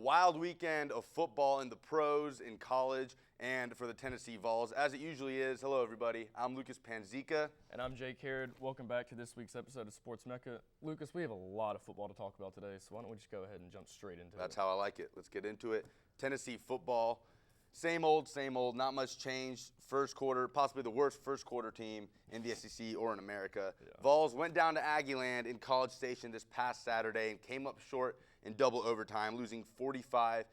wild weekend of football in the pros, in college, and for the Tennessee Vols, as it usually is. Hello, everybody. I'm Lucas Panzica. And I'm Jake Harrod. Welcome back to this week's episode of Sports Mecca. Lucas, we have a lot of football to talk about today, so why don't we just go ahead and jump straight into it. That's how I like it. Let's get into it. Tennessee football, same old, not much change. First quarter, possibly the worst first quarter team in the SEC or in America. Yeah. Vols went down to Aggieland in College Station this past Saturday and came up short in double overtime, losing 45-38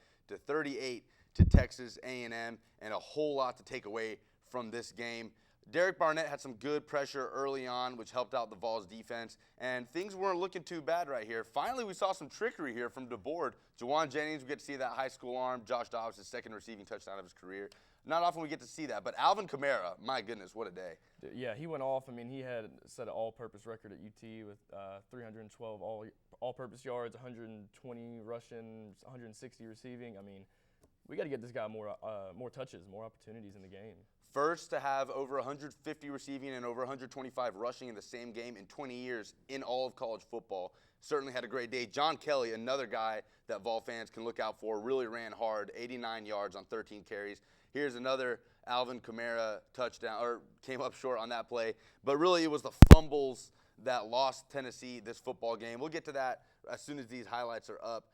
to Texas A&M, and a whole lot to take away from this game. Derek Barnett had some good pressure early on, which helped out the Vols defense, and things weren't looking too bad right here. Finally, we saw some trickery here from DeBoard. Jawan Jennings, we get to see that high school arm. Josh Dobbs, his second receiving touchdown of his career. Not often we get to see that, but Alvin Kamara, my goodness, what a day. Yeah, he went off. I mean, he had set an all-purpose record at UT with 312 all-purpose yards, 120 rushing, 160 receiving. I mean, we got to get this guy more touches, more opportunities in the game. First to have over 150 receiving and over 125 rushing in the same game in 20 years in all of college football. Certainly had a great day. John Kelly, another guy that Vol fans can look out for, really ran hard, 89 yards on 13 carries. Here's another Alvin Kamara touchdown, or came up short on that play. But really it was the fumbles that lost Tennessee this football game. We'll get to that as soon as these highlights are up.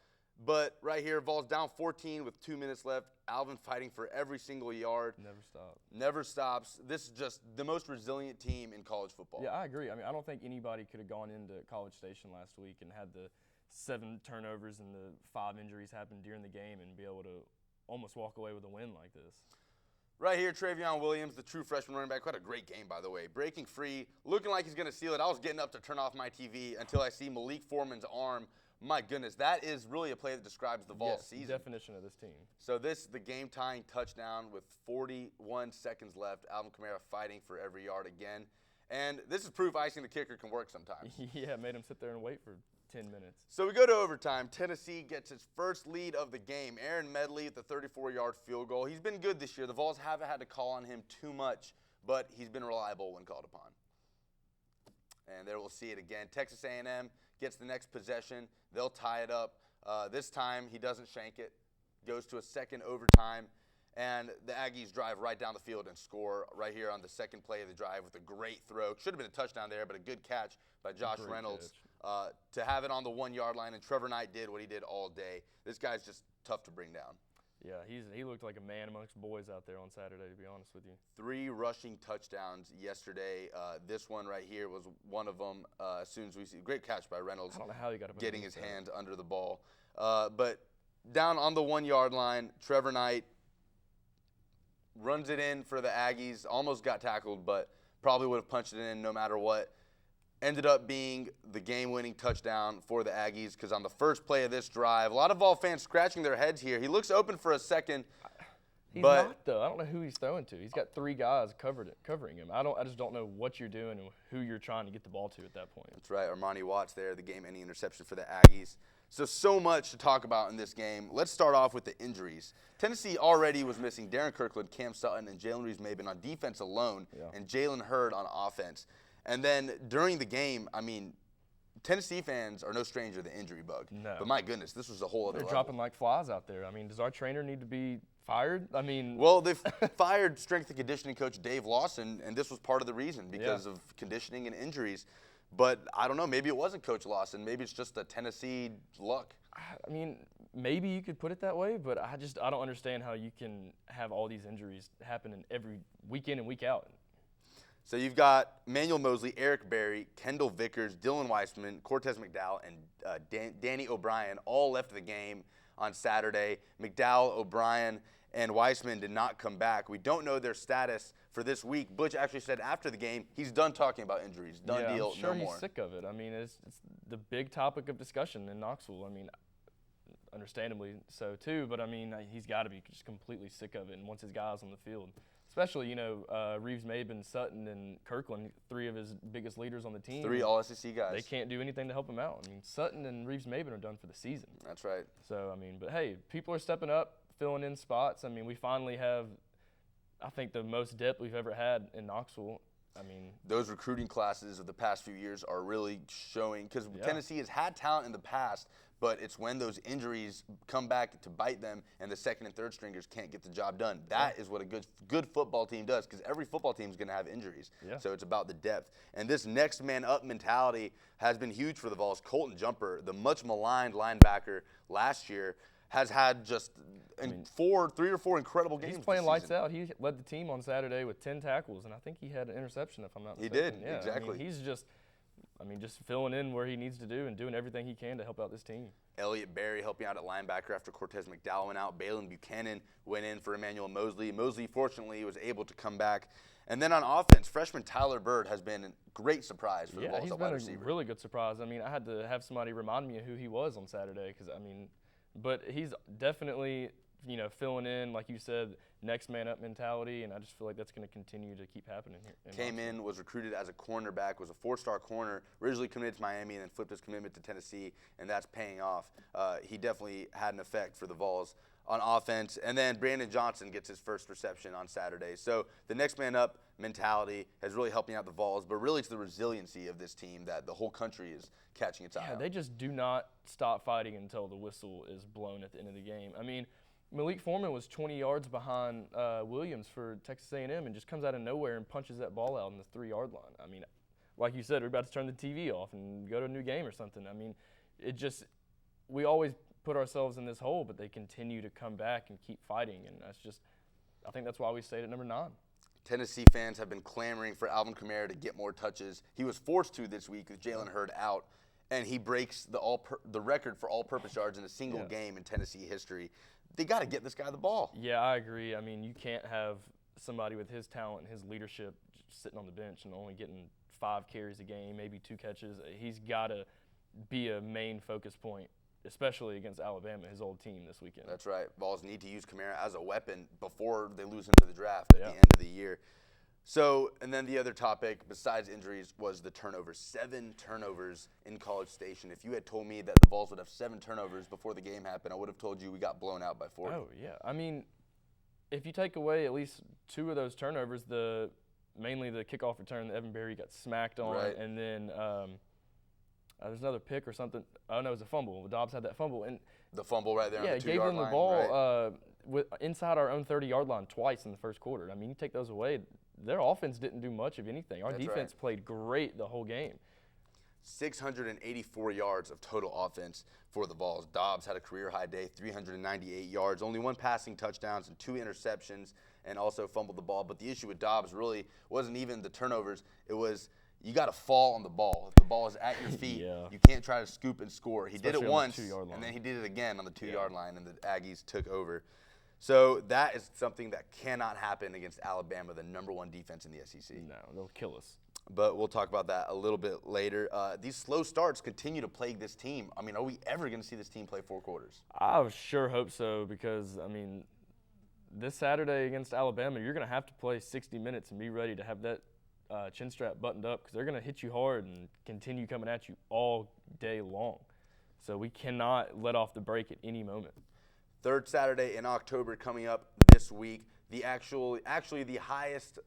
But right here, Vols down 14 with 2 minutes left. Alvin fighting for every single yard. Never stops. This is just the most resilient team in college football. Yeah, I agree. I mean, I don't think anybody could have gone into College Station last week and had the 7 turnovers and the 5 injuries happen during the game and be able to almost walk away with a win like this. Right here, Travion Williams, the true freshman running back, had a great game, by the way. Breaking free, looking like he's going to seal it. I was getting up to turn off my TV until I see Malik Foreman's arm. My goodness, that is really a play that describes the Vols season. Definition of this team. So the game-tying touchdown with 41 seconds left. Alvin Kamara fighting for every yard again. And this is proof icing the kicker can work sometimes. Yeah, made him sit there and wait for 10 minutes. So we go to overtime. Tennessee gets its first lead of the game. Aaron Medley at the 34-yard field goal. He's been good this year. The Vols haven't had to call on him too much, but he's been reliable when called upon. And there we'll see it again. Texas A&M gets the next possession. They'll tie it up. This time he doesn't shank it. Goes to a second overtime. And the Aggies drive right down the field and score right here on the second play of the drive with a great throw. Should have been a touchdown there, but a good catch by Josh Reynolds to have it on the 1-yard line. And Trevor Knight did what he did all day. This guy's just tough to bring down. Yeah, he looked like a man amongst boys out there on Saturday, to be honest with you. 3 rushing touchdowns yesterday. This one right here was one of them. As soon as we see, great catch by Reynolds. I don't know how he got up getting his hands under the ball. But down on the 1-yard line, Trevor Knight runs it in for the Aggies. Almost got tackled, but probably would have punched it in no matter what. Ended up being the game-winning touchdown for the Aggies because on the first play of this drive, a lot of Vol fans scratching their heads here. He looks open for a second. He's not, though. I don't know who he's throwing to. He's got 3 guys covering him. I just don't know what you're doing and who you're trying to get the ball to at that point. That's right. Armani Watts there, the game-ending interception for the Aggies. So much to talk about in this game. Let's start off with the injuries. Tennessee already was missing Darren Kirkland, Cam Sutton, and Jalen Reeves-Maybin on defense alone, and Jalen Hurd on offense. And then during the game, I mean, Tennessee fans are no stranger to the injury bug. No. But my goodness, this was a whole other level. They're dropping like flies out there. I mean, does our trainer need to be fired? I mean, well, they've fired strength and conditioning coach Dave Lawson, and this was part of the reason because of conditioning and injuries. But I don't know, maybe it wasn't Coach Lawson. Maybe it's just the Tennessee luck. I mean, maybe you could put it that way, but I don't understand how you can have all these injuries happening every week in and week out. So you've got Manuel Mosley, Eric Berry, Kendall Vickers, Dylan Weissman, Cortez McDowell, and Danny O'Brien all left the game on Saturday. McDowell, O'Brien, and Weissman did not come back. We don't know their status for this week. Butch actually said after the game he's done talking about injuries. Done deal, I'm sure no more. He's sick of it. I mean, it's the big topic of discussion in Knoxville. I mean, understandably so too, but I mean, he's got to be just completely sick of it and wants his guys on the field. Especially, Reeves-Maybin, Sutton, and Kirkland, 3 of his biggest leaders on the team. 3 All-SEC guys. They can't do anything to help him out. I mean, Sutton and Reeves-Maybin are done for the season. That's right. So, I mean, but hey, people are stepping up, filling in spots. I mean, we finally have, I think, the most depth we've ever had in Knoxville I mean, those recruiting classes of the past few years are really showing, because Yeah. Tennessee has had talent in the past, but it's when those injuries come back to bite them and the second and third stringers can't get the job done. That is what a good football team does, because every football team is going to have injuries. Yeah. So it's about the depth. And this next man up mentality has been huge for the Vols. Colton Jumper, the much maligned linebacker last year, has had just three or four incredible games. he's playing this lights season. out. He led the team on Saturday with 10 tackles, and I think he had an interception, if I'm not He mistaken. did, Yeah, exactly. I mean, he's just filling in where he needs to do and doing everything he can to help out this team. Elliott Berry helping out at linebacker after Cortez McDowell went out. Balin Buchanan went in for Emmanuel Mosley. Mosley, fortunately, was able to come back. And then on offense, freshman Tyler Bird has been a great surprise for the Vols he's at been wide a receiver. really good surprise. I mean, I had to have somebody remind me of who he was on Saturday but he's definitely, filling in, like you said, next man up mentality, and I just feel like that's going to continue to keep happening here. Came in, was recruited as a cornerback, was a four-star corner, originally committed to Miami and then flipped his commitment to Tennessee, and that's paying off. He definitely had an effect for the Vols on offense. And then Brandon Johnson gets his first reception on Saturday. So the next man up mentality has really helping out the Vols, but really it's the resiliency of this team that the whole country is catching its eye on. They just do not stop fighting until the whistle is blown at the end of the game. I mean, Malik Foreman was 20 yards behind Williams for Texas A&M and just comes out of nowhere and punches that ball out on the 3-yard line. I mean, like you said, we're about to turn the TV off and go to a new game or something. I mean, we always put ourselves in this hole, but they continue to come back and keep fighting, and I think that's why we stayed at number 9. Tennessee fans have been clamoring for Alvin Kamara to get more touches. He was forced to this week with Jalen Hurd out, and he breaks the record for all-purpose yards in a single game in Tennessee history. They got to get this guy the ball. Yeah, I agree. I mean, you can't have somebody with his talent and his leadership just sitting on the bench and only getting 5 carries a game, maybe 2 catches. He's got to be a main focus point, especially against Alabama, his old team this weekend. That's right. Vols need to use Kamara as a weapon before they lose him to the draft at the end of the year. So, and then the other topic besides injuries was the turnovers. 7 turnovers in College Station. If you had told me that the Vols would have 7 turnovers before the game happened, I would have told you we got blown out by 40. Oh, yeah. I mean, if you take away at least 2 of those turnovers, mainly the kickoff return that Evan Berry got smacked on, and then there's another pick or something. Oh, no, it was a fumble. Dobbs had that fumble. And the fumble right there on the 2-yard line. Yeah, gave them the ball inside our own 30-yard line twice in the first quarter. I mean, you take those away, their offense didn't do much of anything. Our defense played great the whole game. 684 yards of total offense for the Vols. Dobbs had a career-high day, 398 yards, only 1 passing touchdowns and 2 interceptions, and also fumbled the ball. But the issue with Dobbs really wasn't even the turnovers. It was you got to fall on the ball. If the ball is at your feet, you can't try to scoop and score. He did it once, and then he did it again on the 2-yard line, and the Aggies took over. So that is something that cannot happen against Alabama, the number 1 defense in the SEC. No, they'll kill us. But we'll talk about that a little bit later. These slow starts continue to plague this team. I mean, are we ever going to see this team play 4 quarters? I sure hope so because, I mean, this Saturday against Alabama, you're going to have to play 60 minutes and be ready to have that chin strap buttoned up because they're going to hit you hard and continue coming at you all day long. So we cannot let off the brake at any moment. 3rd Saturday in October coming up this week. Actually the highest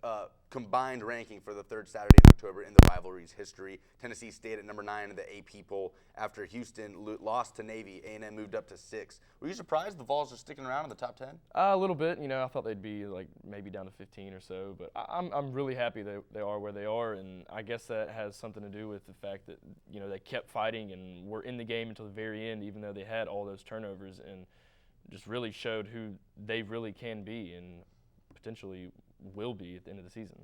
combined ranking for the 3rd Saturday in October in the rivalry's history. Tennessee stayed at number 9 in the AP poll after Houston lost to Navy. A&M moved up to 6. Were you surprised the Vols are sticking around in the top 10? A little bit. I thought they'd be like maybe down to 15 or so, but I'm really happy they are where they are, and I guess that has something to do with the fact that they kept fighting and were in the game until the very end, even though they had all those turnovers and just really showed who they really can be and potentially will be at the end of the season.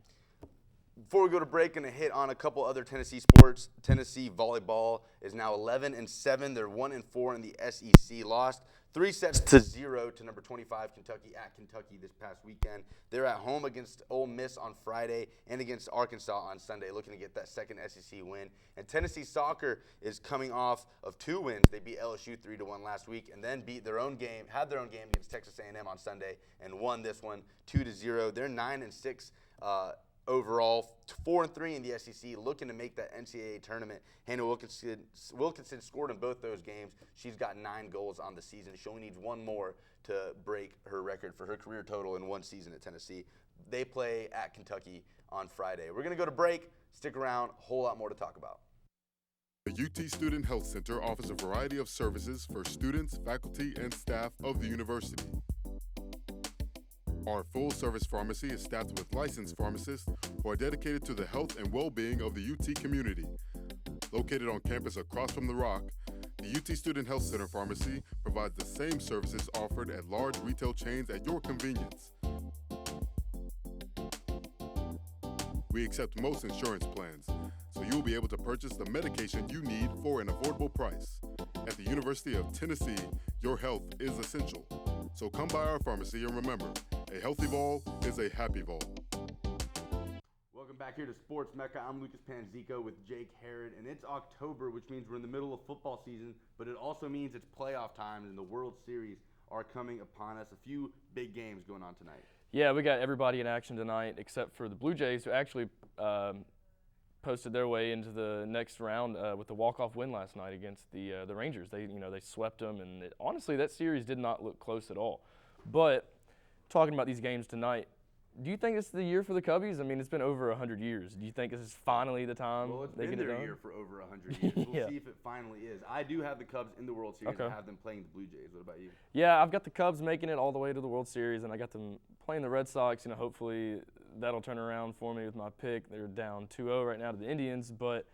Before we go to break, going to hit on a couple other Tennessee sports. Tennessee volleyball is now 11-7. They're 1-4 in the SEC. Lost 3-0 to number 25 Kentucky at Kentucky this past weekend. They're at home against Ole Miss on Friday and against Arkansas on Sunday, looking to get that second SEC win. And Tennessee soccer is coming off of 2 wins. They beat LSU 3-1 last week, and then had their own game against Texas A&M on Sunday, and won this one 2-0. They're 9-6. Overall, 4-3 in the SEC, looking to make that NCAA tournament. Hannah Wilkinson scored in both those games. She's got 9 goals on the season. She only needs 1 more to break her record for her career total in 1 season at Tennessee. They play at Kentucky on Friday. We're going to go to break. Stick around. A whole lot more to talk about. The UT Student Health Center offers a variety of services for students, faculty, and staff of the university. Our full-service pharmacy is staffed with licensed pharmacists who are dedicated to the health and well-being of the UT community. Located on campus across from the Rock, the UT Student Health Center Pharmacy provides the same services offered at large retail chains at your convenience. We accept most insurance plans, so you'll be able to purchase the medication you need for an affordable price. At the University of Tennessee, your health is essential. So come by our pharmacy and remember, a healthy vol is a happy vol. Welcome back here to Sports Mecca. I'm Lucas Panzica with Jake Herod, and it's October, which means we're in the middle of football season, but it also means it's playoff time, and the World Series are coming upon us. A few big games going on tonight. Yeah, we got everybody in action tonight except for the Blue Jays, who actually posted their way into the next round with the walk-off win last night against the Rangers. They swept them, and honestly, that series did not look close at all. But talking about these games tonight, do you think this is the year for the Cubbies? I mean, it's been over 100 years. Do you think this is finally the time Well, it's they been get it their done? year for over 100 years. We'll Yeah. see if it finally is. I do have the Cubs in the World Series. Okay. I have them playing the Blue Jays. What about you? Yeah, I've got the Cubs making it all the way to the World Series, and I got them playing the Red Sox. Hopefully that'll turn around for me with my pick. They're down 2-0 right now to the Indians, but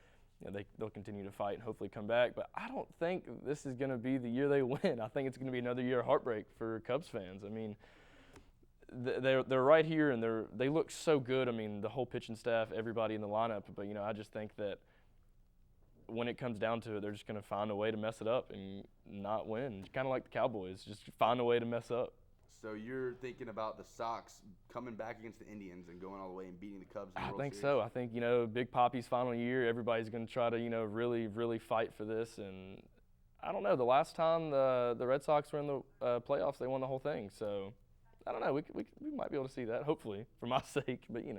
they'll continue to fight and hopefully come back. But I don't think this is going to be the year they win. I think it's going to be another year of heartbreak for Cubs fans. I mean, they're right here, and they look so good. I mean, the whole pitching staff, everybody in the lineup. But I just think that when it comes down to it, they're just going to find a way to mess it up and not win. Kind of like the Cowboys, just find a way to mess up. So you're thinking about the Sox coming back against the Indians and going all the way and beating the Cubs in the I World think Series? so. I think, Big Poppy's final year, everybody's going to try to, really, really fight for this. And I don't know. The last time the Red Sox were in the playoffs, they won the whole thing. So I don't know. We might be able to see that, hopefully, for my sake. But, I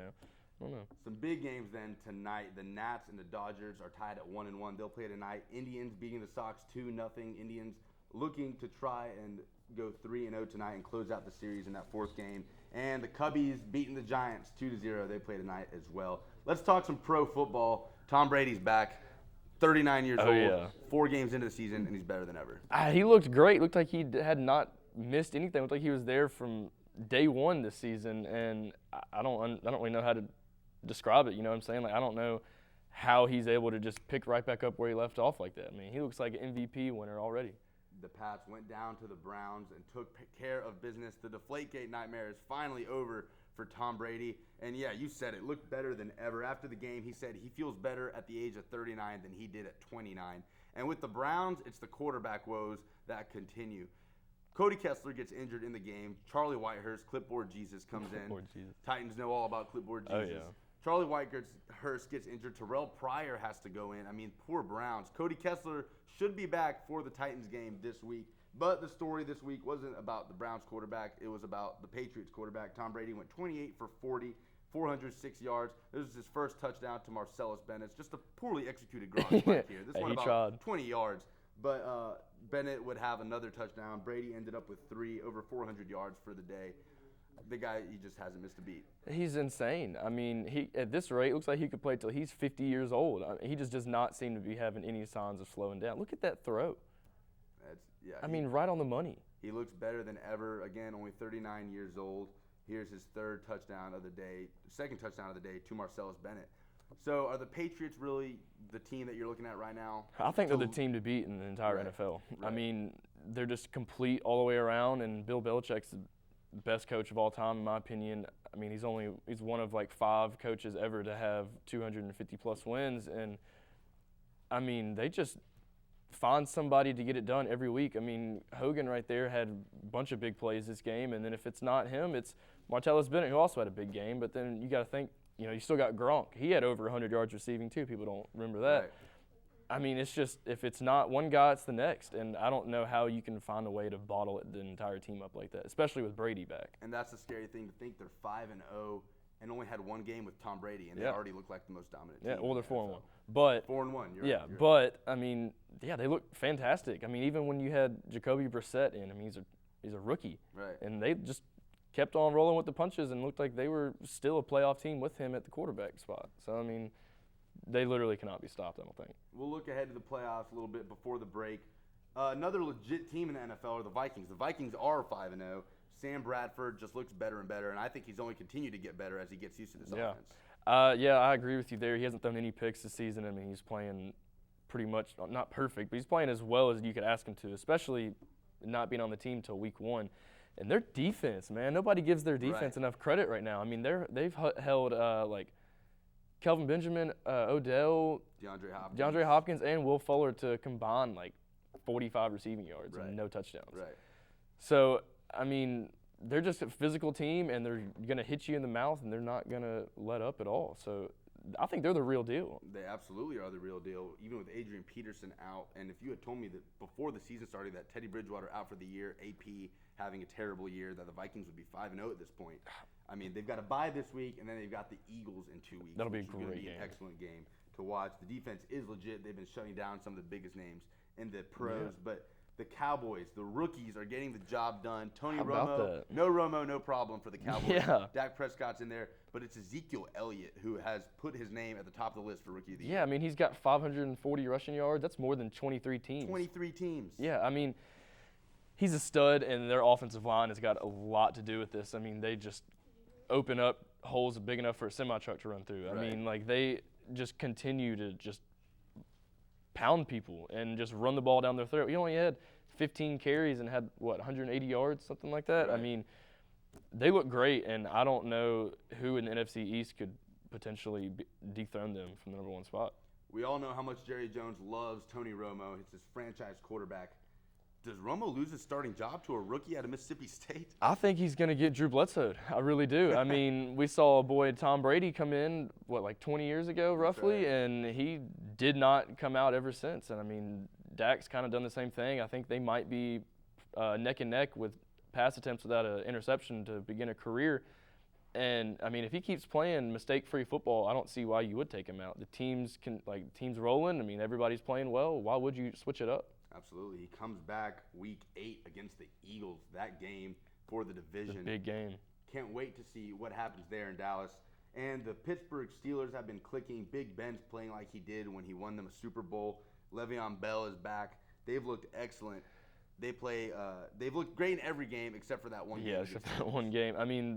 don't know. Some big games then tonight. The Nats and the Dodgers are tied at 1-1. They'll play tonight. Indians beating the Sox 2-0. Indians looking to try and go 3-0 tonight and close out the series in that fourth game. And the Cubbies beating the Giants 2-0. They play tonight as well. Let's talk some pro football. Tom Brady's back, 39 years old, Yeah. 4 games into the season, and he's better than ever. He looked great. Looked like he had not missed anything. Looked like he was there from day one this season. And I don't really know how to describe it. You know what I'm saying? Like, I don't know how he's able to just pick right back up where he left off like that. I mean, he looks like an MVP winner already. The Pats went down to the Browns and took care of business. The Deflategate nightmare is finally over for Tom Brady. And yeah, you said it, looked better than ever. After the game, he said he feels better at the age of 39 than he did at 29. And with the Browns, it's the quarterback woes that continue. Cody Kessler gets injured in the game. Charlie Whitehurst, Clipboard Jesus, comes in. Clipboard Jesus. Titans know all about Clipboard Jesus. Oh, yeah. Charlie Whitehurst gets injured. Terrell Pryor has to go in. I mean, poor Browns. Cody Kessler should be back for the Titans game this week. But the story this week wasn't about the Browns quarterback. It was about the Patriots quarterback. Tom Brady went 28 for 40, 406 yards. This was his first touchdown to Marcellus Bennett. Just a poorly executed garage right here. This Hey, one he about tried. 20 yards. But Bennett would have another touchdown. Brady ended up with 3, over 400 yards for the day. The guy, he just hasn't missed a beat. He's insane. I mean, he at this rate, looks like he could play till he's 50 years old. He just does not seem to be having any signs of slowing down. Look at that throw. I mean, right on the money. He looks better than ever. Again, only 39 years old. Here's his third touchdown of the day, second touchdown of the day to Marcellus Bennett. So are the Patriots really the team that you're looking at right now? I think they're the team to beat in the entire NFL. I mean, they're just complete all the way around, and Bill Belichick's the best coach of all time, in my opinion. I mean, he's one of like 5 coaches ever to have 250-plus wins, and I mean, they just find somebody to get it done every week. I mean, Hogan right there had a bunch of big plays this game, and then if it's not him, it's Martellus Bennett, who also had a big game. But then you got to think, you still got Gronk. He had over 100 yards receiving too. People don't remember that. Right. I mean, it's just, if it's not one guy, it's the next. And I don't know how you can find a way to bottle the entire team up like that, especially with Brady back. And that's the scary thing to think. They're 5-0 and only had one game with Tom Brady, and they already look like the most dominant team. Yeah, well, they're in the 4-1. NFL. But 4-1. yeah, but I mean, yeah, they look fantastic. I mean, even when you had Jacoby Brissett in, I mean, he's a rookie, Right. and they just kept on rolling with the punches and looked like they were still a playoff team with him at the quarterback spot. So, I mean, they literally cannot be stopped, I don't think. We'll look ahead to the playoffs a little bit before the break. Another legit team in the NFL are the Vikings. The Vikings are 5-0. Sam Bradford just looks better and better, and I think he's only continued to get better as he gets used to this offense. Yeah, I agree with you there. He hasn't thrown any picks this season. I mean, he's playing pretty much, not perfect, but he's playing as well as you could ask him to, especially not being on the team till week 1. And their defense, man, nobody gives their defense enough credit right now. I mean, they've held like Kelvin Benjamin, Odell, DeAndre Hopkins, and Will Fuller to combine like 45 receiving yards and no touchdowns. Right. So, I mean, they're just a physical team, and they're going to hit you in the mouth, and they're not going to let up at all. So, I think they're the real deal. They absolutely are the real deal, even with Adrian Peterson out. And if you had told me that before the season started that Teddy Bridgewater out for the year, AP having a terrible year, that the Vikings would be 5-0 at this point. I mean, they've got a bye this week, and then they've got the Eagles in 2 weeks. That'll be a which is gonna great be game. An excellent game to watch. The defense is legit. They've been shutting down some of the biggest names in the pros, but the Cowboys, the rookies, are getting the job done. Tony Romo, no problem for the Cowboys. Yeah. Dak Prescott's in there, but it's Ezekiel Elliott who has put his name at the top of the list for Rookie of the Year. Yeah, I mean, he's got 540 rushing yards. That's more than 23 teams. 23 teams. Yeah, I mean, he's a stud, and their offensive line has got a lot to do with this. I mean, they just open up holes big enough for a semi-truck to run through. I mean, like, they just continue to just pound people and just run the ball down their throat. He only had 15 carries and had, 180 yards, something like that? Right. I mean, they look great, and I don't know who in the NFC East could potentially dethrone them from the number 1 spot. We all know how much Jerry Jones loves Tony Romo. It's his franchise quarterback. Does Romo lose his starting job to a rookie out of Mississippi State? I think he's going to get Drew Bledsoe. I really do. I mean, we saw a boy, Tom Brady, come in, like 20 years ago, roughly, right. and he did not come out ever since. And, I mean, Dak's kind of done the same thing. I think they might be neck and neck with pass attempts without an interception to begin a career. And, I mean, if he keeps playing mistake-free football, I don't see why you would take him out. The team's rolling. I mean, everybody's playing well. Why would you switch it up? Absolutely. He comes back week 8 against the Eagles, that game for the division. Big game. Can't wait to see what happens there in Dallas. And the Pittsburgh Steelers have been clicking. Big Ben's playing like he did when he won them a Super Bowl. Le'Veon Bell is back. They've looked excellent. They've looked great in every game except for that one game. Yeah, except for that one game. I mean,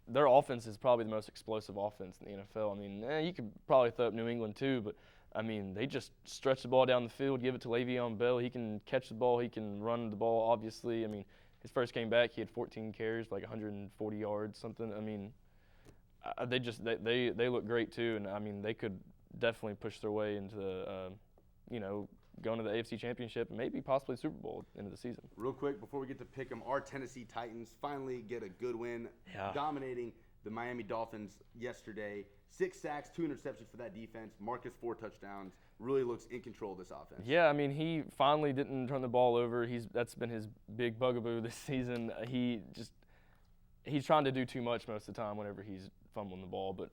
their offense is probably the most explosive offense in the NFL. I mean, you could probably throw up New England too, but I mean, they just stretch the ball down the field, give it to Le'Veon Bell. He can catch the ball. He can run the ball, obviously. I mean, his first game back, he had 14 carries, like 140 yards, something. I mean, they look great too, and I mean, they could definitely push their way into the, going to the AFC Championship and maybe possibly Super Bowl into the season. Real quick, before we get to pick them, our Tennessee Titans finally get a good win, dominating the Miami Dolphins yesterday. 6 sacks, 2 interceptions for that defense. Marcus 4 touchdowns. Really looks in control of this offense. Yeah, I mean, he finally didn't turn the ball over. That's been his big bugaboo this season. He's trying to do too much most of the time whenever he's fumbling the ball. But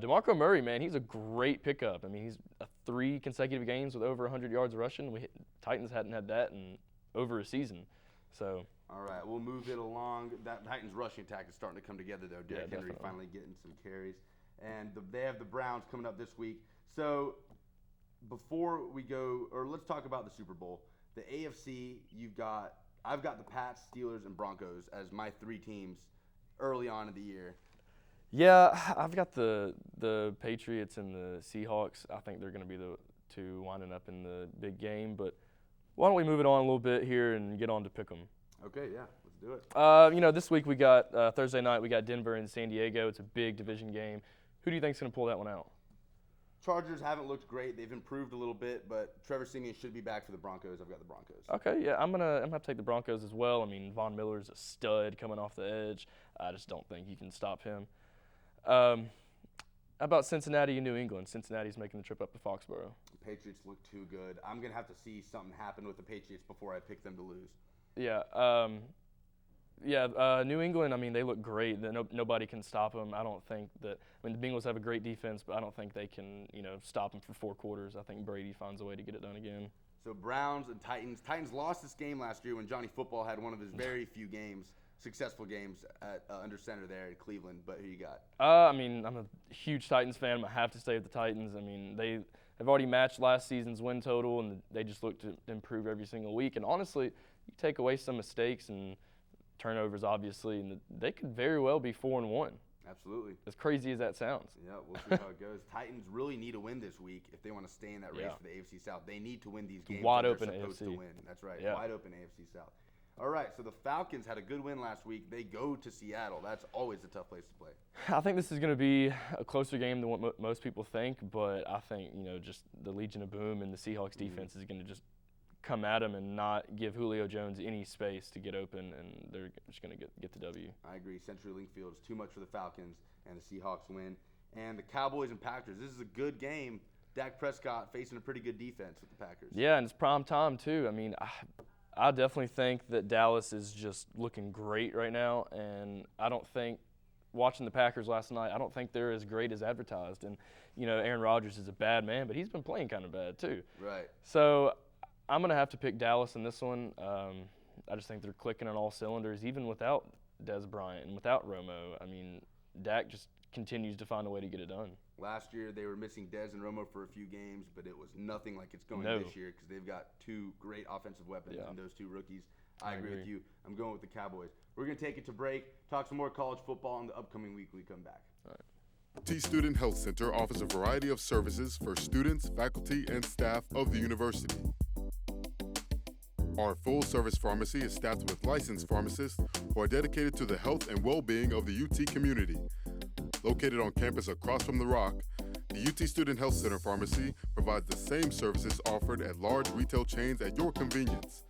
DeMarco Murray, man, he's a great pickup. I mean, he's 3 consecutive games with over 100 yards rushing. Titans hadn't had that in over a season. So. All right, we'll move it along. That Titans rushing attack is starting to come together, though. Derrick Henry definitely. finally getting some carries. And they have the Browns coming up this week. So before we go, or let's talk about the Super Bowl. The AFC, I've got the Pats, Steelers, and Broncos as my 3 teams early on in the year. Yeah, I've got the Patriots and the Seahawks. I think they're going to be the 2 winding up in the big game. But why don't we move it on a little bit here and get on to pick 'em. Okay, yeah, let's do it. This week we got Thursday night, we got Denver and San Diego. It's a big division game. Who do you think's going to pull that one out? Chargers haven't looked great. They've improved a little bit, but Trevor Siemian should be back for the Broncos. I've got the Broncos. Okay, yeah, I'm gonna take the Broncos as well. I mean, Von Miller's a stud coming off the edge. I just don't think you can stop him. How about Cincinnati and New England? Cincinnati's making the trip up to Foxborough. The Patriots look too good. I'm going to have to see something happen with the Patriots before I pick them to lose. Yeah. New England, I mean, they look great. Nobody can stop them. I don't think that – I mean, the Bengals have a great defense, but I don't think they can, stop them for 4 quarters. I think Brady finds a way to get it done again. So Browns and Titans. Titans lost this game last year when Johnny Football had one of his very few games. successful games at under center there in Cleveland. But who you got? I mean, I'm a huge Titans fan. I'm going to have to stay with the Titans. I mean, they have already matched last season's win total, and they just look to improve every single week. And honestly, you take away some mistakes and turnovers, obviously, and they could very well be 4-1. Absolutely. As crazy as that sounds. Yeah, we'll see how it goes. Titans really need a win this week if they want to stay in that race for the AFC South. They need to win these games. Wide that open they're supposed AFC. to win. That's right. Yeah. Wide open AFC South. All right, so the Falcons had a good win last week. They go to Seattle. That's always a tough place to play. I think this is going to be a closer game than what most people think, but I think, just the Legion of Boom and the Seahawks defense is going to just come at them and not give Julio Jones any space to get open, and they're just going to get the W. I agree. CenturyLink Field is too much for the Falcons, and the Seahawks win. And the Cowboys and Packers, this is a good game. Dak Prescott facing a pretty good defense with the Packers. Yeah, and it's prime time too. I mean, I definitely think that Dallas is just looking great right now, and I don't think, watching the Packers last night, I don't think they're as great as advertised. And, Aaron Rodgers is a bad man, but he's been playing kind of bad too. Right. So I'm going to have to pick Dallas in this one. I just think they're clicking on all cylinders, even without Dez Bryant and without Romo. I mean, Dak just continues to find a way to get it done. Last year, they were missing Dez and Romo for a few games, but it was nothing like it's going this year because they've got two great offensive weapons and those two rookies. I agree with you. I'm going with the Cowboys. We're going to take it to break, talk some more college football in the upcoming week when we come back. All right. UT Student Health Center offers a variety of services for students, faculty, and staff of the university. Our full-service pharmacy is staffed with licensed pharmacists who are dedicated to the health and well-being of the UT community. Located on campus across from the Rock, the UT Student Health Center Pharmacy provides the same services offered at large retail chains at your convenience.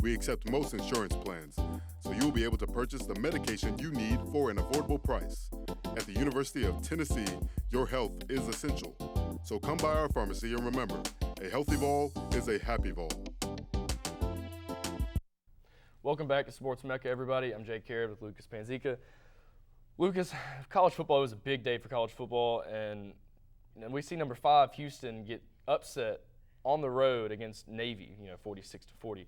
We accept most insurance plans, so you'll be able to purchase the medication you need for an affordable price. At the University of Tennessee, your health is essential. So come by our pharmacy and remember, a healthy ball is a happy ball. Welcome back to Sports Mecca, everybody. I'm Jake Carrot with Lucas Panzica. Lucas, college football was a big day for college football, and we see number 5 Houston get upset on the road against Navy, 46-40.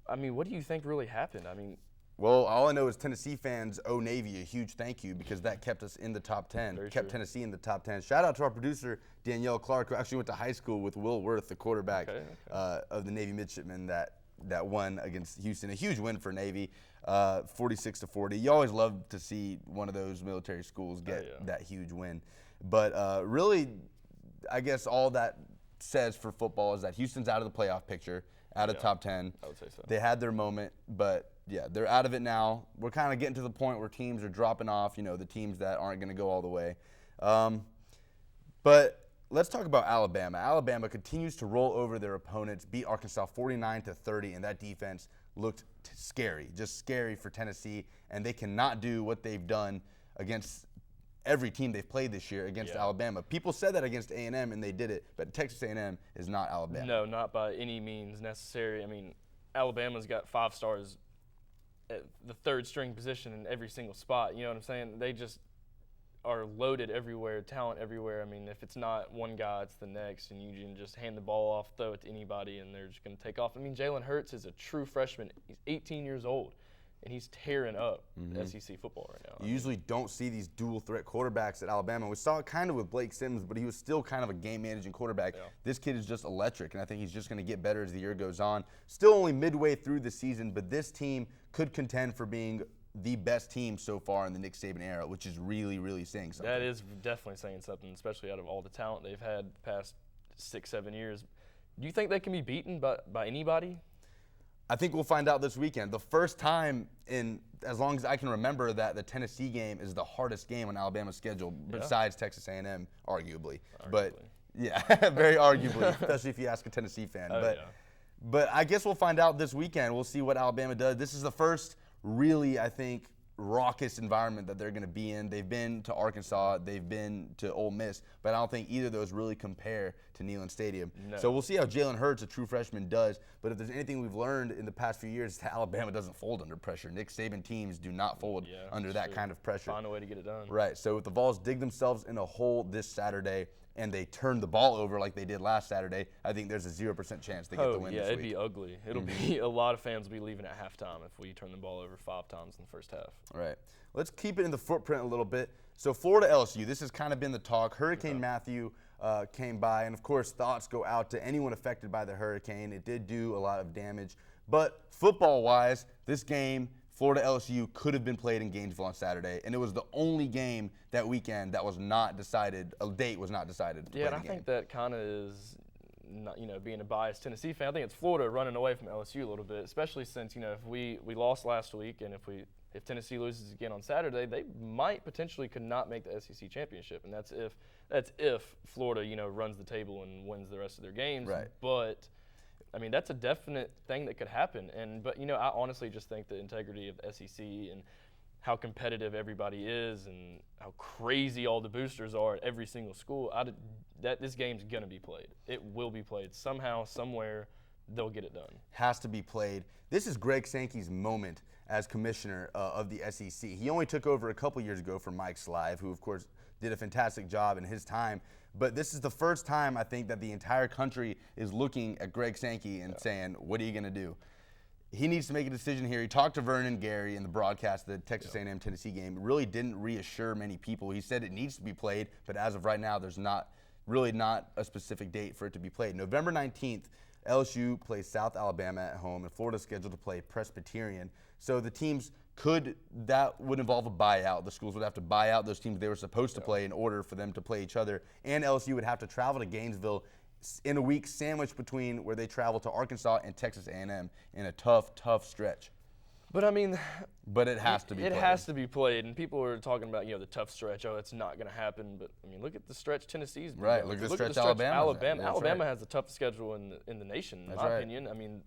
I mean, what do you think really happened? I mean, well, all I know is Tennessee fans owe Navy a huge thank you because that kept us in the top 10, kept Tennessee in the top 10. Shout out to our producer, Danielle Clark, who actually went to high school with Will Worth, the quarterback of the Navy midshipmen that won against Houston. A huge win for Navy, 46-40. You always love to see one of those military schools get that huge win. But really, I guess all that says for football is that Houston's out of the playoff picture, out of top 10. I would say so. They had their moment, but yeah, they're out of it now. We're kind of getting to the point where teams are dropping off, the teams that aren't going to go all the way. But let's talk about Alabama. Alabama continues to roll over their opponents, beat Arkansas 49-30, and that defense looked scary, just scary for Tennessee, and they cannot do what they've done against every team they've played this year against Alabama. People said that against A&M, and they did it, but Texas A&M is not Alabama. No, not by any means necessary. I mean, Alabama's got 5 stars at the 3rd string position in every single spot. You know what I'm saying? They just are loaded everywhere, talent everywhere. I mean, if it's not one guy, it's the next, and you can just hand the ball off, throw it to anybody, and they're just going to take off. I mean, Jalen Hurts is a true freshman. He's 18 years old, and he's tearing up SEC football right now. You usually don't see these dual-threat quarterbacks at Alabama. We saw it kind of with Blake Sims, but he was still kind of a game-managing quarterback. Yeah. This kid is just electric, and I think he's just going to get better as the year goes on. Still only midway through the season, but this team could contend for being the best team so far in the Nick Saban era, which is really, really saying something. That is definitely saying something, especially out of all the talent they've had the past 6-7 years. Do you think they can be beaten by anybody? I think we'll find out this weekend. The first time in as long as I can remember that the Tennessee game is the hardest game on Alabama's schedule besides Texas A&M, arguably. But yeah, very arguably, especially if you ask a Tennessee fan. But I guess we'll find out this weekend. We'll see what Alabama does. This is the first really, I think, raucous environment that they're going to be in. They've been to Arkansas, they've been to Ole Miss, but I don't think either of those really compare to to Neyland Stadium. No. So we'll see how Jalen Hurts, a true freshman, does. But if there's anything we've learned in the past few years, Alabama doesn't fold under pressure. Nick Saban teams do not fold under that kind of pressure. Find a way to get it done. Right. So if the Vols dig themselves in a hole this Saturday and they turn the ball over like they did last Saturday, I think there's a 0% chance they get the win this week. It'd be ugly. It'll be a lot of fans will be leaving at halftime if we turn the ball over 5 times in the first half. All right. Let's keep it in the footprint a little bit. So Florida LSU, this has kind of been the talk. Hurricane Matthew came by, and of course thoughts go out to anyone affected by the hurricane. It did do a lot of damage. But football-wise, this game, Florida LSU, could have been played in Gainesville on Saturday, and it was the only game that weekend that was not decided. A date was not decided. Yeah, and I think that kind of is, not, being a biased Tennessee fan, I think it's Florida running away from LSU a little bit, especially since if we lost last week, and if Tennessee loses again on Saturday, they might potentially could not make the SEC championship, and that's if Florida runs the table and wins the rest of their games. Right. But I mean, that's a definite thing that could happen. But I honestly just think the integrity of the SEC and how competitive everybody is and how crazy all the boosters are at every single school, that this game's going to be played. It will be played. Somehow, somewhere, they'll get it done. Has to be played. This is Greg Sankey's moment as commissioner of the SEC. He only took over a couple years ago from Mike Slive, who, of course, did a fantastic job in his time. But this is the first time, I think, that the entire country is looking at Greg Sankey and saying, what are you going to do? He needs to make a decision here. He talked to Vernon Gary in the broadcast of the Texas A&M Tennessee game. It really didn't reassure many people. He said it needs to be played, but as of right now, there's not a specific date for it to be played. November 19th, LSU plays South Alabama at home, and Florida's scheduled to play Presbyterian. So the teams that would involve a buyout. The schools would have to buy out those teams they were supposed to play in order for them to play each other. And LSU would have to travel to Gainesville in a week sandwiched between where they travel to Arkansas and Texas A&M in a tough, tough stretch. But I mean, but it has to be played. It has to be played, and people are talking about the tough stretch. Oh, it's not going to happen. But I mean, look at the stretch Tennessee's been right. doing. Look at the stretch Alabama. Alabama has the toughest schedule in the nation, in my opinion. I mean,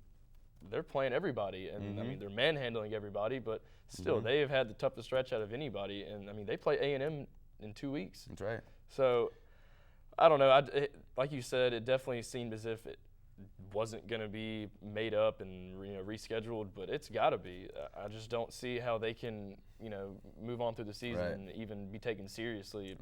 they're playing everybody, and I mean they're manhandling everybody. But still, they have had the toughest stretch out of anybody. And I mean, they play A&M in 2 weeks. That's right. So I don't know. Like you said, it definitely seemed as if it wasn't going to be made up and rescheduled, but it's got to be. I just don't see how they can move on through the season and even be taken seriously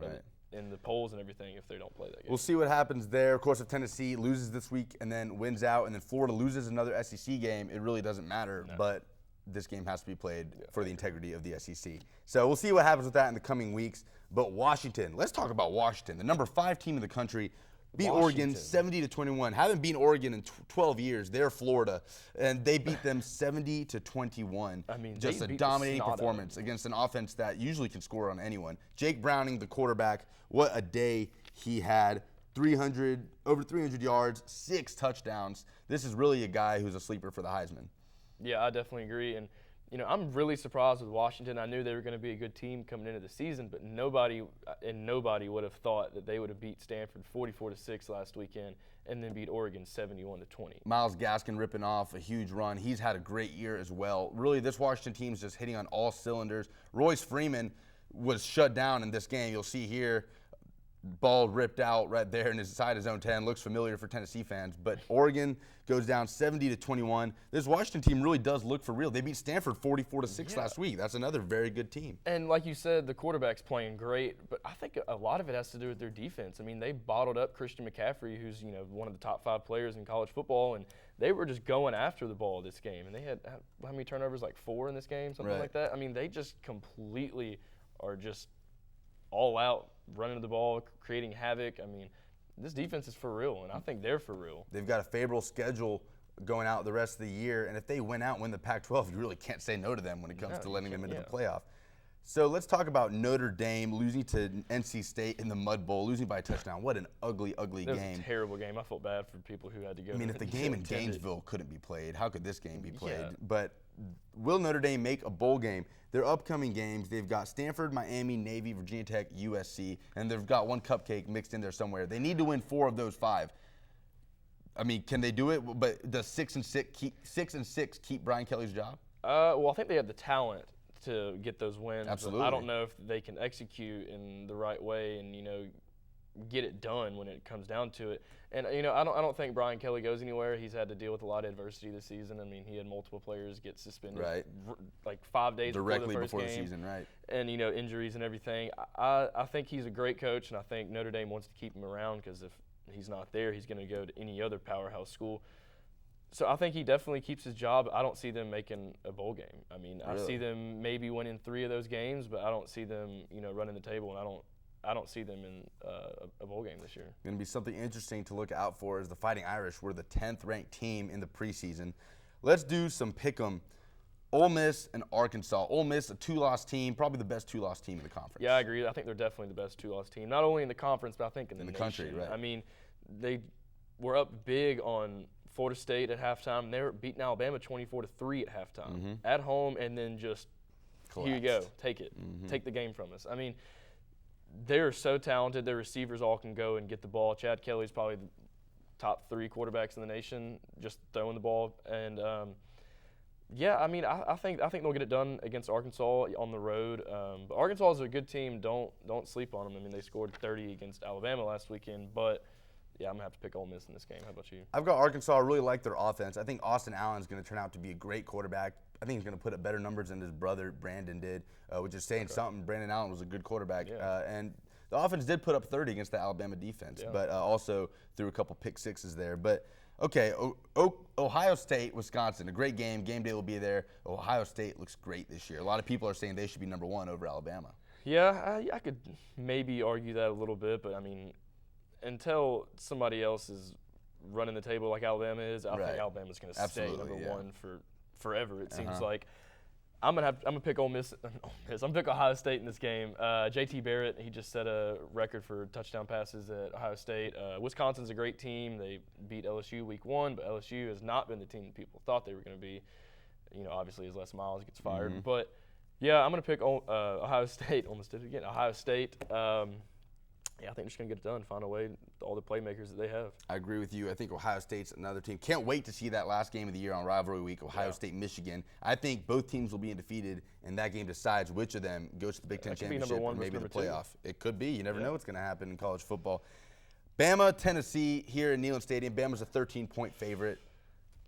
in the polls and everything if they don't play that game. We'll see what happens there. Of course, if Tennessee loses this week and then wins out, and then Florida loses another SEC game, it really doesn't matter. No. But this game has to be played for the integrity of the SEC. So we'll see what happens with that in the coming weeks. But Washington, let's talk about Washington, the number 5 team in the country. Beat Oregon 70-21. Haven't beaten Oregon in 12 years. They're Florida, and they beat them 70-21. I mean, just a dominating performance against an offense that usually can score on anyone. Jake Browning, the quarterback, what a day he had. Over 300 yards, 6 touchdowns. This is really a guy who's a sleeper for the Heisman. Yeah, I definitely agree. And I'm really surprised with Washington. I knew they were going to be a good team coming into the season, but nobody would have thought that they would have beat Stanford 44-6 last weekend and then beat Oregon 71-20. Myles Gaskin ripping off a huge run. He's had a great year as well. Really, this Washington team is just hitting on all cylinders. Royce Freeman was shut down in this game. You'll see here, ball ripped out right there inside his own 10. Looks familiar for Tennessee fans. But Oregon goes down 70-21. This Washington team really does look for real. They beat Stanford 44-6 last week. That's another very good team. And like you said, the quarterback's playing great, but I think a lot of it has to do with their defense. I mean, they bottled up Christian McCaffrey, who's one of the top 5 players in college football, and they were just going after the ball this game. And they had how many turnovers? Like 4 in this game, something like that. I mean, they just completely are just all out running the ball, creating havoc. I mean, this defense is for real, and I think they're for real. They've got a favorable schedule going out the rest of the year, and if they win out and win the Pac-12, you really can't say no to them when it comes to letting them into the playoff. So let's talk about Notre Dame losing to NC State in the Mud Bowl, losing by a touchdown. What an ugly, ugly game. It was a terrible game. I felt bad for people who had to go. I mean, if the game in Gainesville couldn't be played, how could this game be played? But will Notre Dame make a bowl game? Their upcoming games, they've got Stanford, Miami, Navy, Virginia Tech, USC, and they've got one cupcake mixed in there somewhere. They need to win 4 of those 5. I mean, can they do it? But does 6-6 keep Brian Kelly's job? Well, I think they have the talent to get those wins. Absolutely. I don't know if they can execute in the right way and get it done when it comes down to it. And I don't think Brian Kelly goes anywhere. He's had to deal with a lot of adversity this season. I mean, he had multiple players get suspended like 5 days directly before the season, right? And injuries and everything. I think he's a great coach, and I think Notre Dame wants to keep him around because if he's not there, he's going to go to any other powerhouse school. So I think he definitely keeps his job. I don't see them making a bowl game. I mean, really? I see them maybe winning 3 of those games, but I don't see them, running the table, and I don't see them in a bowl game this year. Going to be something interesting to look out for is the Fighting Irish. We're the 10th ranked team in the preseason. Let's do some pick'em. Ole Miss and Arkansas. Ole Miss, a 2-loss team, probably the best 2-loss team in the conference. Yeah, I agree. I think they're definitely the best 2-loss team, not only in the conference, but I think in the country, right? I mean, they were up big on Florida State at halftime. They were beating Alabama 24-3 at halftime at home, and then just collapsed. Here you go, take it, take the game from us. I mean, they're so talented. Their receivers all can go and get the ball. Chad Kelly's probably the top 3 quarterbacks in the nation, just throwing the ball. And yeah, I mean, I think they'll get it done against Arkansas on the road. But Arkansas is a good team. Don't sleep on them. I mean, they scored 30 against Alabama last weekend, but. Yeah, I'm going to have to pick Ole Miss in this game. How about you? I've got Arkansas. I really like their offense. I think Austin Allen's going to turn out to be a great quarterback. I think he's going to put up better numbers than his brother Brandon did, which is saying something. Brandon Allen was a good quarterback. Yeah. And the offense did put up 30 against the Alabama defense, but also threw a couple pick sixes there. But, okay, Ohio State, Wisconsin, a great game. Game day will be there. Ohio State looks great this year. A lot of people are saying they should be number 1 over Alabama. Yeah, I could maybe argue that a little bit, but, I mean, until somebody else is running the table like Alabama is, I think Alabama's going to stay number 1 for forever. It seems like I'm gonna pick Ole Miss. I'm gonna pick Ohio State in this game. J.T. Barrett, he just set a record for touchdown passes at Ohio State. Wisconsin's a great team. They beat LSU week 1, but LSU has not been the team that people thought they were going to be. Obviously as Les Miles gets fired, but yeah, I'm gonna pick Ohio State. Almost did it again. Ohio State. Yeah, I think they're just going to get it done, find a way, all the playmakers that they have. I agree with you. I think Ohio State's another team. Can't wait to see that last game of the year on Rivalry Week, Ohio State-Michigan. I think both teams will be undefeated, and that game decides which of them goes to the Big Ten Championship or maybe the playoff. It could be. You never know what's going to happen in college football. Bama, Tennessee, here in Neyland Stadium. Bama's a 13-point favorite.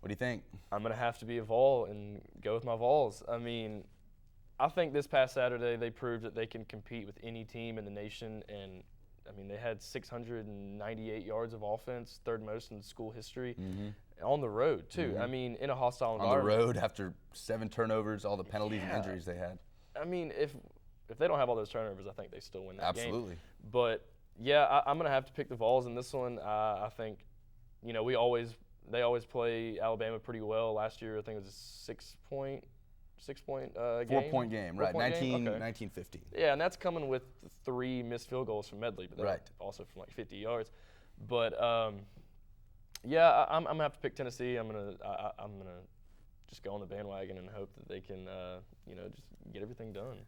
What do you think? I'm going to have to be a Vol and go with my Vols. I mean, I think this past Saturday they proved that they can compete with any team in the nation, and I mean, they had 698 yards of offense, 3rd most in school history, on the road, too. I mean, in a hostile environment. On the road after 7 turnovers, all the penalties and injuries they had. I mean, if they don't have all those turnovers, I think they still win that game. Absolutely. But, yeah, I'm going to have to pick the Vols in this one. I think, they always play Alabama pretty well. Last year, I think it was a 6-point game. 4-point game, right. 19-15. Yeah, and that's coming with 3 missed field goals from Medley, but that's also from like 50 yards. But yeah, I'm gonna have to pick Tennessee. I'm gonna just go on the bandwagon and hope that they can just get everything done.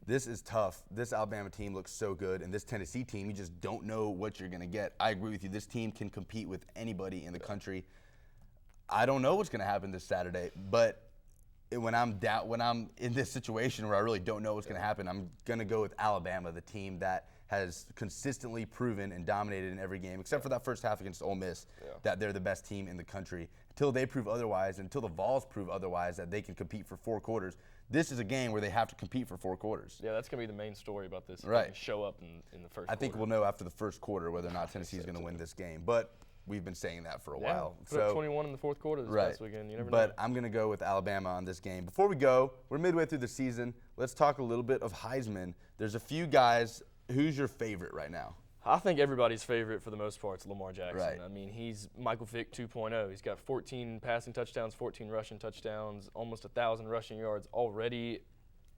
This is tough. This Alabama team looks so good, and this Tennessee team, you just don't know what you're gonna get. I agree with you. This team can compete with anybody in the country. I don't know what's gonna happen this Saturday, but when I'm in this situation where I really don't know what's going to happen, I'm going to go with Alabama, the team that has consistently proven and dominated in every game, except for that first half against Ole Miss, that they're the best team in the country. Until they prove otherwise, until the Vols prove otherwise, that they can compete for 4 quarters, this is a game where they have to compete for 4 quarters. Yeah, that's going to be the main story about this. Right. Show up in the first quarter. I think we'll know after the first quarter whether or not Tennessee is going to win this game. But we've been saying that for a while. Put up 21 in the 4th quarter this past weekend. You never know. But I'm going to go with Alabama on this game. Before we go, we're midway through the season. Let's talk a little bit of Heisman. There's a few guys. Who's your favorite right now? I think everybody's favorite for the most part is Lamar Jackson. Right. I mean, he's Michael Vick 2.0. He's got 14 passing touchdowns, 14 rushing touchdowns, almost 1,000 rushing yards already.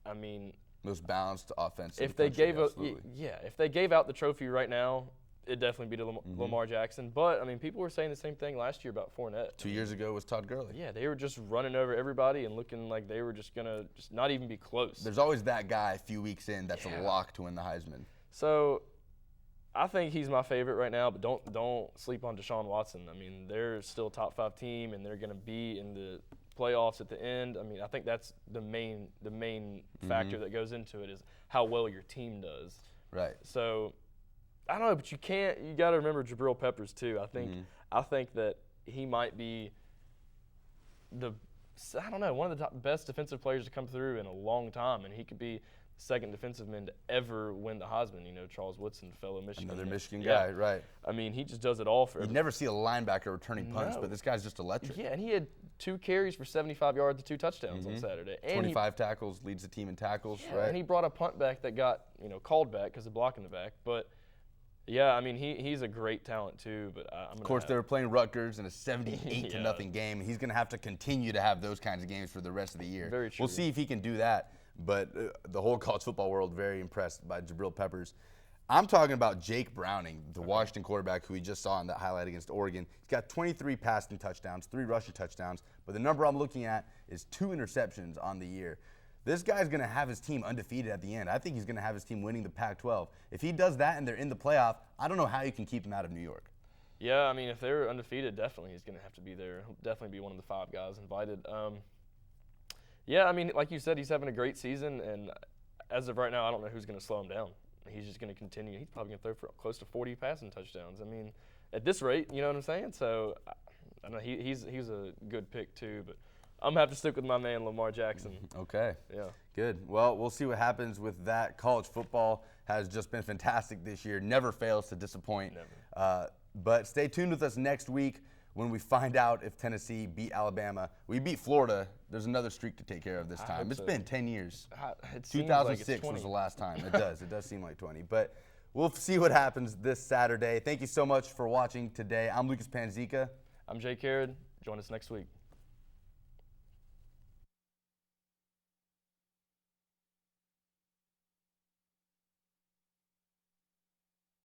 I mean, most balanced offense. If they gave out the trophy right now, it'd definitely be to Lamar Jackson. But I mean, people were saying the same thing last year about Fournette. 2 years ago was Todd Gurley. Yeah, they were just running over everybody and looking like they were just gonna not even be close. There's always that guy a few weeks in that's a lock to win the Heisman. So I think he's my favorite right now, but don't sleep on Deshaun Watson. I mean, they're still a top 5 team, and they're going to be in the playoffs at the end. I mean, I think that's the main factor that goes into it is how well your team does. Right. So I don't know, but you got to remember Jabril Peppers too. I think that he might be one of the best defensive players to come through in a long time, and he could be the second defensive man to ever win the Heisman. You know, Charles Woodson, fellow Michigan. Another Michigan guy, right. I mean, he just does it all for You'd never see a linebacker returning punts, but this guy's just electric. Yeah, and he had 2 carries for 75 yards and 2 touchdowns on Saturday. And 25 tackles, leads the team in tackles, right? And he brought a punt back that got, called back because of blocking the back. But, yeah, I mean, he's a great talent too. But of course, they were playing Rutgers in a 78-0 game. He's going to have to continue to have those kinds of games for the rest of the year. Very true. We'll see if he can do that. But the whole college football world very impressed by Jabril Peppers. I'm talking about Jake Browning, the Washington quarterback who we just saw in that highlight against Oregon. He's got 23 passing touchdowns, 3 rushing touchdowns, but the number I'm looking at is 2 interceptions on the year. This guy's going to have his team undefeated at the end. I think he's going to have his team winning the Pac-12. If he does that and they're in the playoff, I don't know how you can keep him out of New York. Yeah, I mean, if they're undefeated, definitely he's going to have to be there. He'll definitely be one of the 5 guys invited. Yeah, I mean, like you said, he's having a great season, and as of right now, I don't know who's going to slow him down. He's just going to continue. He's probably going to throw for close to 40 passing touchdowns. I mean, at this rate, you know what I'm saying? So, I know he's a good pick too, but I'm going to have to stick with my man, Lamar Jackson. Okay. Yeah. Good. Well, we'll see what happens with that. College football has just been fantastic this year. Never fails to disappoint. Never. But stay tuned with us next week when we find out if Tennessee beat Alabama. We beat Florida. There's another streak to take care of this time. It's been 10 years. It seems 2006 like it's 20. was the last time. It does. It does seem like 20. But we'll see what happens this Saturday. Thank you so much for watching today. I'm Lucas Panzica. I'm Jay Carrod. Join us next week.